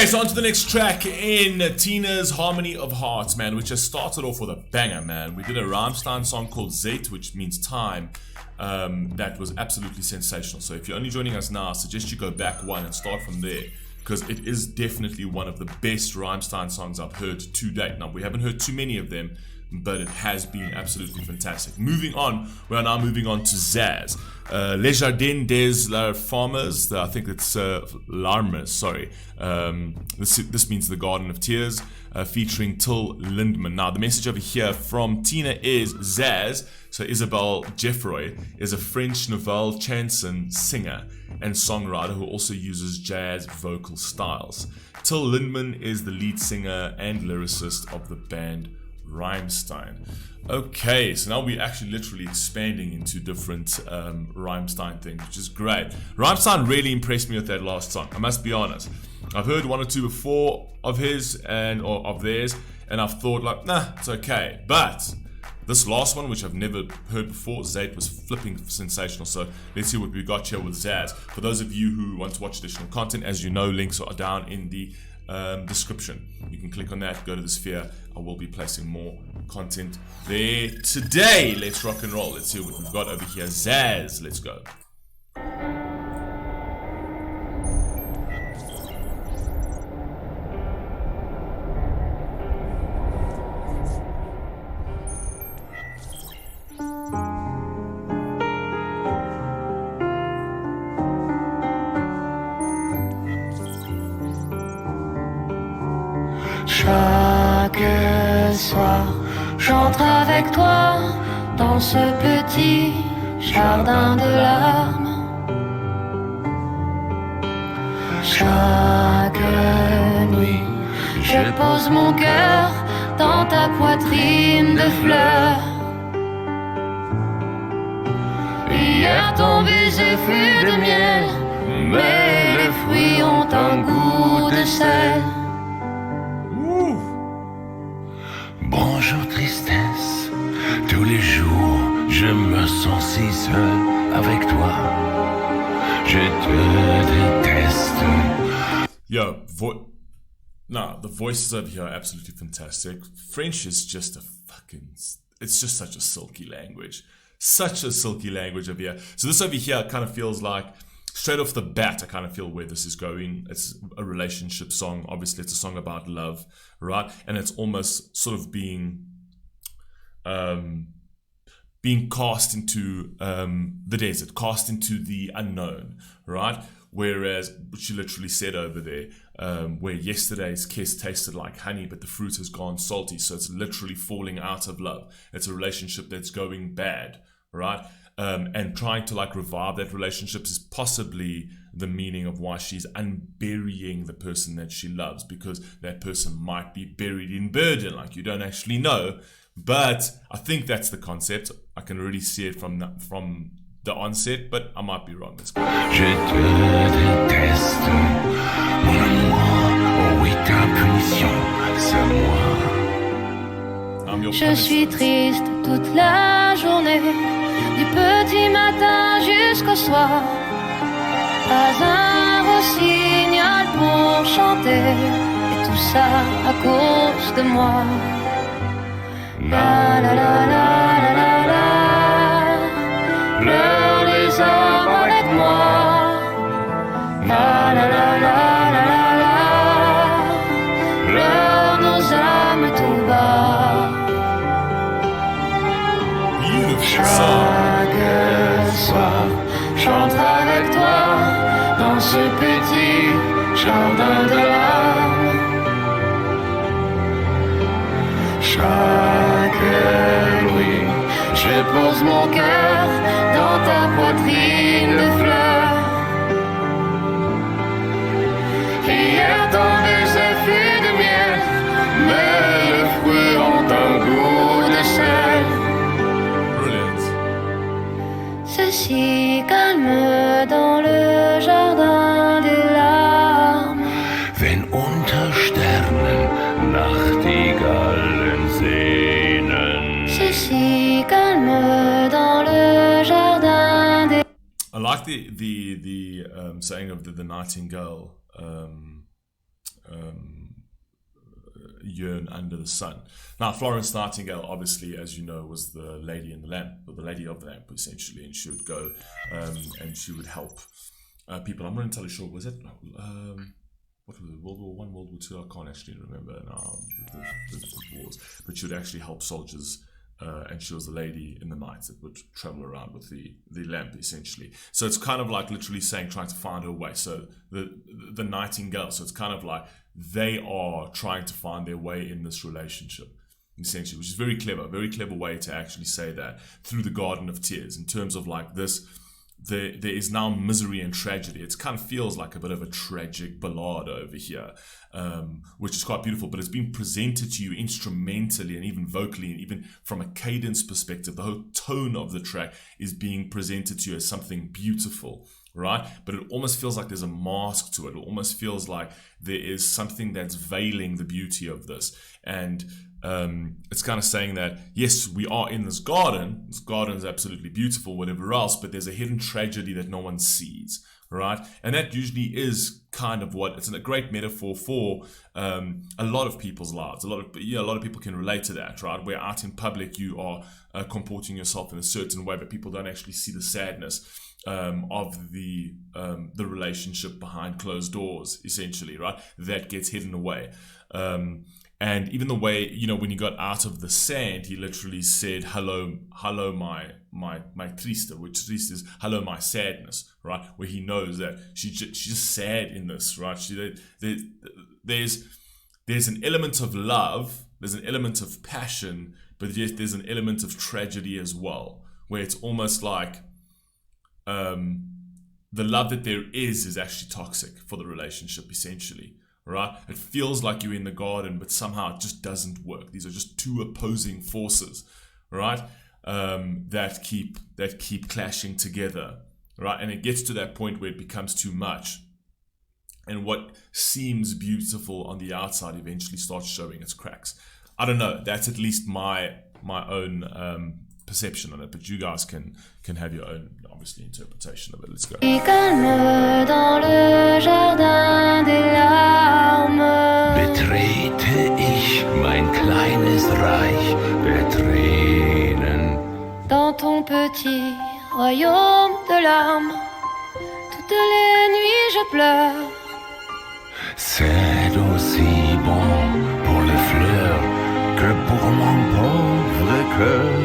Okay, so on to the next track in Tina's Harmony of Hearts, man, which has started off with a banger, man. We did a Rammstein song called Zeit, which means time. That was absolutely sensational. So if you're only joining us now, I suggest you go back one and start from there, because it is definitely one of the best Rammstein songs I've heard to date. Now, we haven't heard too many of them, but it has been absolutely fantastic. Moving on, we are now moving on to Zaz. Les Jardins des Larmes, I think it's Larmes, sorry. This means the Garden of Tears, featuring Till Lindemann. Now, the message over here from Tina is Zaz, so Isabelle Geffroy, is a French nouvelle chanson singer and songwriter who also uses jazz vocal styles. Till Lindemann is the lead singer and lyricist of the band Rammstein. Okay, so now we're actually literally expanding into different Rammstein things, which is great. Rammstein really impressed me with that last song, I must be honest. I've heard one or two before of his or of theirs, and I've thought like, nah, it's okay. But this last one, which I've never heard before, Zeit, was flipping sensational. So let's see what we got here with Zaz. For those of you who want to watch additional content, as you know, links are down in the description. You can click on that, go to the sphere. I will be placing more content there today. Let's rock and roll. Let's see what we've got over here. Zaz, let's go. Chaque soir, j'entre avec toi dans ce petit jardin de larmes. Chaque nuit, je pose mon cœur dans ta poitrine de fleurs. Hier, ton baiser fut de miel, mais les fruits ont un goût de sel. Bonjour tristesse, tous les jours je me sens si seul avec toi. Je te déteste. Yo, the voices over here are absolutely fantastic. French is just it's just such a silky language. Such a silky language over here. So this over here kind of feels like, straight off the bat, I kind of feel where this is going. It's a relationship song. Obviously, it's a song about love, right? And it's almost sort of being cast into the desert, cast into the unknown, right? Whereas, which you literally said over there, where yesterday's kiss tasted like honey, but the fruit has gone salty. So it's literally falling out of love. It's a relationship that's going bad, right? And trying to like revive that relationship is possibly the meaning of why she's unburying the person that she loves, because that person might be buried in burden, like you don't actually know. But I think that's the concept. I can already see it from the onset, but I might be wrong. Let's go. Je te déteste, mon amour. Oh oui, ta punition, c'est moi. Je suis triste toute la journée, du petit matin jusqu'au soir. Pas un rossignol pour chanter, et tout ça à cause de moi. La la la la la la la, pleure les hommes avec moi. La la la la la la la, pleure nos âmes tout bas. Chaque soir, j'entre avec toi dans ce petit jardin de larmes. Chaque nuit, je pose mon cœur dans ta poitrine de fleurs. Hier, ton baiser fut de miel, mais les fruits ont un goût de sel. C'est si calme dans le jardin des larmes. Wenn unter Sternen Nachtigallen sehnen. C'est si calme dans le jardin des... I like the saying of the nightingale yearn under the sun. Now, Florence Nightingale, obviously, as you know, was the lady in the lamp, or the lady of the lamp, essentially, and she would go and she would help people. I'm not entirely sure, was it, what was it, World War One, World War Two? I can't actually remember now the wars, but she would actually help soldiers. And she was the lady in the night that would travel around with the lamp, essentially. So it's kind of like literally saying, trying to find her way. So the nightingale. So it's kind of like they are trying to find their way in this relationship, essentially, which is very clever way to actually say that through the Garden of Tears, in terms of like this. There is now misery and tragedy. It kind of feels like a bit of a tragic ballad over here, which is quite beautiful, but it's been presented to you instrumentally and even vocally, and even from a cadence perspective. The whole tone of the track is being presented to you as something beautiful, right? But it almost feels like there's a mask to it. It almost feels like there is something that's veiling the beauty of this. And it's kind of saying that, yes, we are in this garden is absolutely beautiful, whatever else, but there's a hidden tragedy that no one sees, right? And that usually is kind of what, it's a great metaphor for a lot of people's lives. A lot of people can relate to that, right? Where out in public you are comporting yourself in a certain way, but people don't actually see the sadness of the relationship behind closed doors, essentially, right? That gets hidden away. And even the way, when he got out of the sand, he literally said, hello, my triste, which triste is hello, my sadness, right? Where he knows that she's just sad in this, right? There's an element of love, there's an element of passion, but yet there's an element of tragedy as well, where it's almost like the love that there is actually toxic for the relationship, essentially. Right? It feels like you're in the garden, but somehow it just doesn't work. These are just two opposing forces, right? That keep clashing together, right? And it gets to that point where it becomes too much, and what seems beautiful on the outside eventually starts showing its cracks. I don't know. That's at least my own perception on it, but you guys can have your own, obviously, interpretation of it. Let's go. Calme dans le Jardin des Larmes. Betrete ich mein kleines Reich der Tränen. Dans ton petit royaume de larmes, toutes les nuits je pleure. C'est aussi bon pour les fleurs que pour mon pauvre cœur.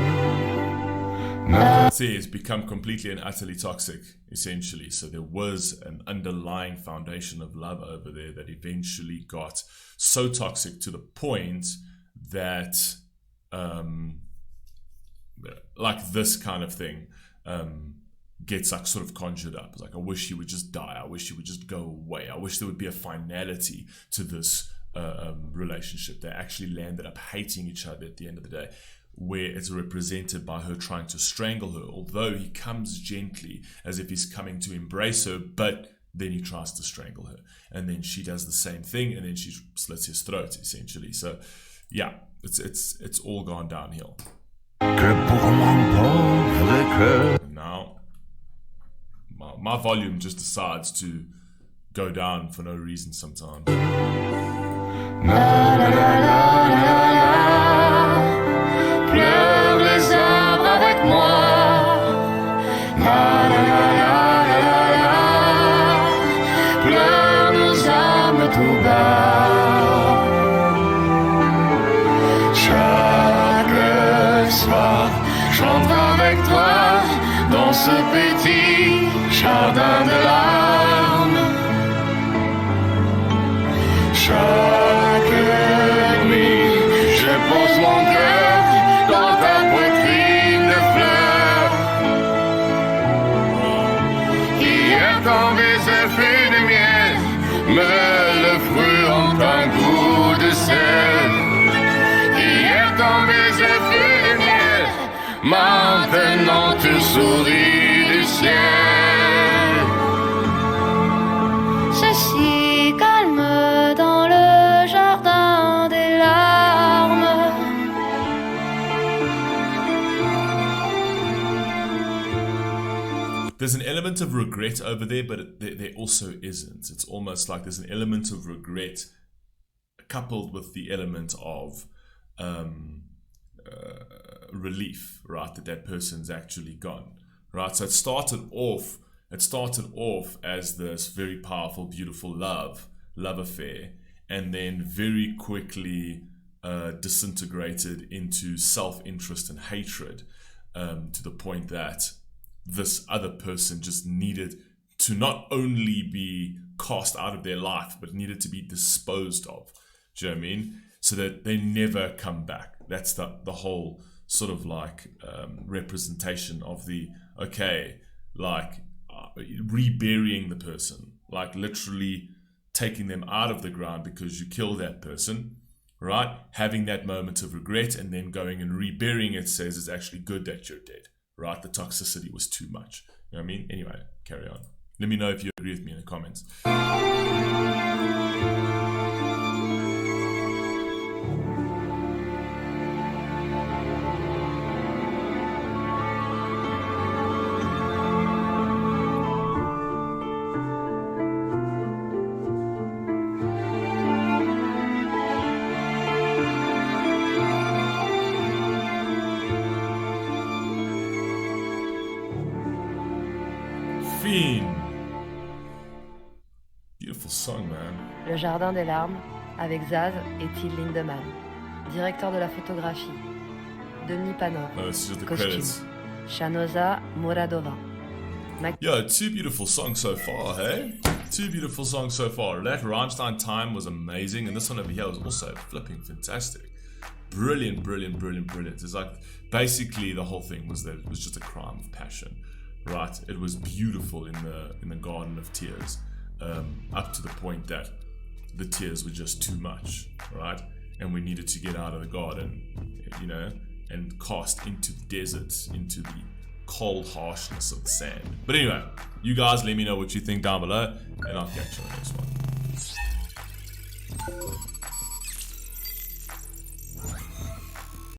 See, it's become completely and utterly toxic, essentially. So there was an underlying foundation of love over there that eventually got so toxic to the point that like this kind of thing gets like sort of conjured up. It's like, I wish he would just die. I wish he would just go away. I wish there would be a finality to this relationship. They actually landed up hating each other at the end of the day, where it's represented by her trying to strangle her, although he comes gently as if he's coming to embrace her, but then he tries to strangle her, and then she does the same thing, and then she slits his throat, essentially. So yeah, it's all gone downhill. And now my volume just decides to go down for no reason sometimes. Pleure les arbres avec moi. La la la la la la la. Pleure nos âmes tout bas. Chaque soir, j'entre avec toi dans ce petit jardin de larmes. Chaque nuit, je pose mon cœur dans ta poitrine de fleurs. Hier quand les effets de miel, mais le fruit ont un goût de sel. Hier quand les effets de miel, maintenant tu souris du ciel. C'est si calme dans le jardin des larmes. There's an element of regret over there, but there also isn't. It's almost like there's an element of regret coupled with the element of relief, right, that person's actually gone, right? So it started off as this very powerful, beautiful love affair, and then very quickly disintegrated into self-interest and hatred, to the point that this other person just needed to not only be cast out of their life, but needed to be disposed of. Do you know what I mean? So that they never come back. That's the whole sort of like representation of the, reburying the person, like literally taking them out of the ground because you killed that person, right? Having that moment of regret and then going and reburying it says it's actually good that you're dead, right? The toxicity was too much. You know what I mean? Anyway, carry on. Let me know if you agree with me in the comments. Beautiful song, man. Le Jardin des Larmes avec Zaz et Till Lindemann. Directeur de la photographie. Denis Panov. Oh, this is just the Costume. credits. Shanoza Moradova. Yo, 2 beautiful songs so far, hey? 2 beautiful songs so far. That Rammstein Time was amazing, and this one over here was also flipping fantastic. Brilliant, brilliant, brilliant, brilliant. It's like, basically the whole thing was that it was just a crime of passion, right? It was beautiful in the Garden of Tears, up to the point that the tears were just too much, right? And we needed to get out of the garden, you know, and cast into the desert, into the cold harshness of the sand. But anyway, you guys let me know what you think down below, and I'll catch you on the next one.